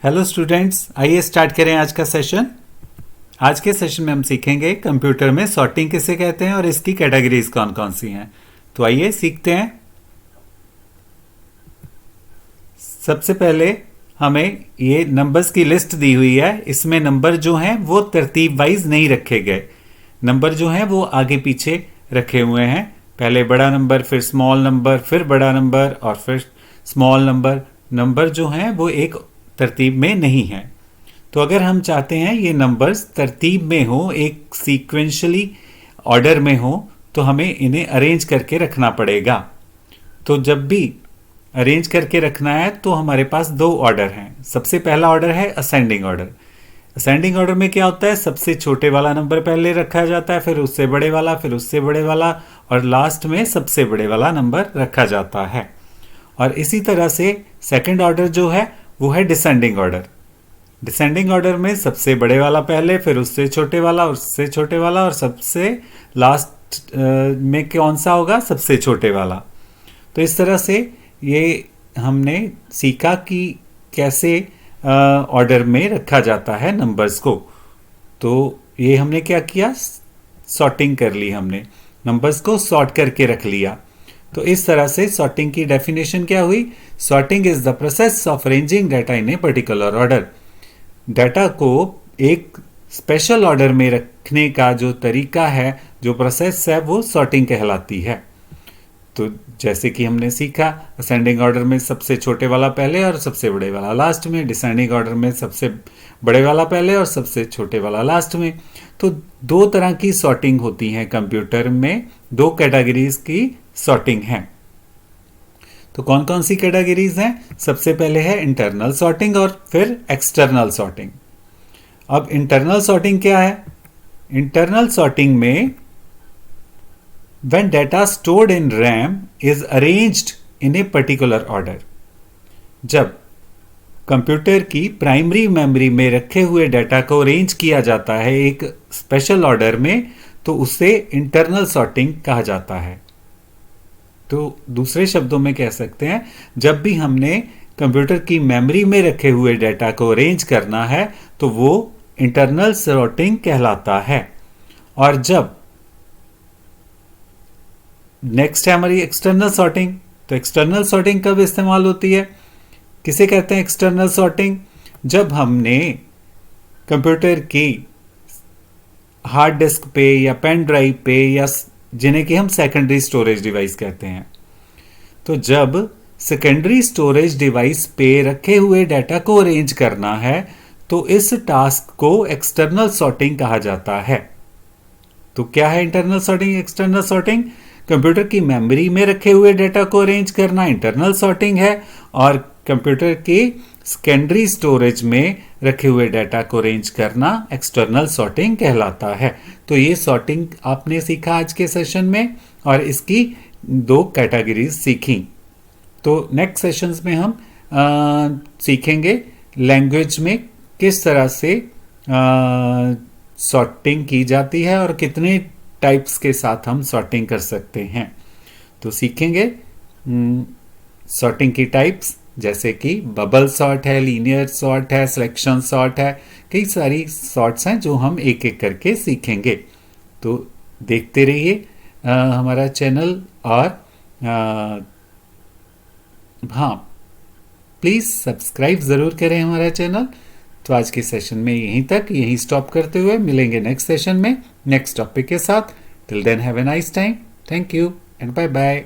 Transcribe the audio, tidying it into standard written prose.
Hello students, आइए start करें आज का सेशन। आज के सेशन में हम सीखेंगे कंप्यूटर में सॉर्टिंग किसे कहते हैं और इसकी कैटेगरीज कौन कौन सी हैं। तो आइए सीखते हैं। सबसे पहले हमें ये नंबर्स की लिस्ट दी हुई है। इसमें नंबर जो हैं वो तरतीब वाइज नहीं रखे गए। नंबर जो हैं वो आगे पीछे रखे हुए हैं। पहले बड़ा नंबर, फिर स्मॉल नंबर, फिर बड़ा नंबर और फिर स्मॉल नंबर। नंबर जो हैं वो एक तरतीब में नहीं है। तो अगर हम चाहते हैं ये नंबर्स तरतीब में हो, एक सीक्वेंशली ऑर्डर में हो, तो हमें इन्हें अरेंज करके रखना पड़ेगा। तो जब भी अरेंज करके रखना है तो हमारे पास दो ऑर्डर हैं। सबसे पहला ऑर्डर है असेंडिंग ऑर्डर। असेंडिंग ऑर्डर में क्या होता है, सबसे छोटे वाला नंबर पहले रखा जाता है, फिर उससे बड़े वाला, फिर उससे बड़े वाला और लास्ट में सबसे बड़े वाला नंबर रखा जाता है। और इसी तरह से सेकंड ऑर्डर जो है वो है डिसेंडिंग ऑर्डर। डिसेंडिंग ऑर्डर में सबसे बड़े वाला पहले, फिर उससे छोटे वाला, उससे छोटे वाला और सबसे लास्ट में कौन सा होगा, सबसे छोटे वाला। तो इस तरह से ये हमने सीखा कि कैसे ऑर्डर में रखा जाता है नंबर्स को। तो ये हमने क्या किया, सॉर्टिंग कर ली, हमने नंबर्स को सॉर्ट करके रख लिया। तो इस तरह से सॉर्टिंग की डेफिनेशन क्या हुई, sorting is the process of arranging data in a particular order. Data को एक स्पेशल ऑर्डर में रखने का जो तरीका है, जो प्रोसेस है, वो सॉर्टिंग कहलाती है। तो जैसे कि हमने सीखा, असेंडिंग ऑर्डर में सबसे छोटे वाला पहले और सबसे बड़े वाला लास्ट में, डिसेंडिंग ऑर्डर में सबसे बड़े वाला पहले और सबसे छोटे वाला लास्ट में। तो दो तरह की सॉर्टिंग होती है कंप्यूटर में, दो कैटेगरीज की सॉर्टिंग है। तो कौन कौन सी कैटेगरीज हैं, सबसे पहले है इंटरनल सॉर्टिंग और फिर एक्सटर्नल सॉर्टिंग। अब इंटरनल सॉर्टिंग क्या है, इंटरनल सॉर्टिंग में when data stored in RAM is arranged in a particular order। जब कंप्यूटर की प्राइमरी मेमोरी में रखे हुए डाटा को अरेंज किया जाता है एक स्पेशल ऑर्डर में, तो उसे इंटरनल सॉर्टिंग कहा जाता है। तो दूसरे शब्दों में कह सकते हैं, जब भी हमने कंप्यूटर की मेमोरी में रखे हुए डाटा को अरेंज करना है तो वो इंटरनल सॉर्टिंग कहलाता है। और जब नेक्स्ट है हमारी एक्सटर्नल सॉर्टिंग। तो एक्सटर्नल सॉर्टिंग कब इस्तेमाल होती है, किसे कहते हैं एक्सटर्नल सॉर्टिंग, जब हमने कंप्यूटर की हार्ड डिस्क पे या पेन ड्राइव पे, या जिन्हें कि हम सेकेंडरी स्टोरेज डिवाइस कहते हैं, तो जब सेकेंडरी स्टोरेज डिवाइस पे रखे हुए डाटा को अरेंज करना है तो इस टास्क को एक्सटर्नल सॉर्टिंग कहा जाता है। तो क्या है internal sorting, external sorting, computer की मेमोरी में रखे हुए डाटा को अरेंज करना इंटरनल सॉर्टिंग है, और कंप्यूटर की सेकेंडरी स्टोरेज में रखे हुए डाटा को अरेंज करना एक्सटर्नल सॉर्टिंग कहलाता है। तो ये सॉर्टिंग आपने सीखा आज के सेशन में, और इसकी दो कैटेगरीज सीखी। तो नेक्स्ट सेशंस में हम सीखेंगे लैंग्वेज में किस तरह से सॉर्टिंग की जाती है और कितने टाइप्स के साथ हम सॉर्टिंग कर सकते हैं। तो सीखेंगे सॉर्टिंग की टाइप्स, जैसे कि बबल सॉर्ट है, लीनियर सॉर्ट है, सिलेक्शन सॉर्ट है, कई सारी सॉर्ट्स हैं जो हम एक एक करके सीखेंगे। तो देखते रहिए हमारा चैनल, और हाँ, प्लीज़ सब्सक्राइब ज़रूर करें हमारा चैनल। तो आज के सेशन में यहीं स्टॉप करते हुए मिलेंगे नेक्स्ट सेशन में नेक्स्ट टॉपिक के साथ। Till then have a nice time, thank you and bye bye.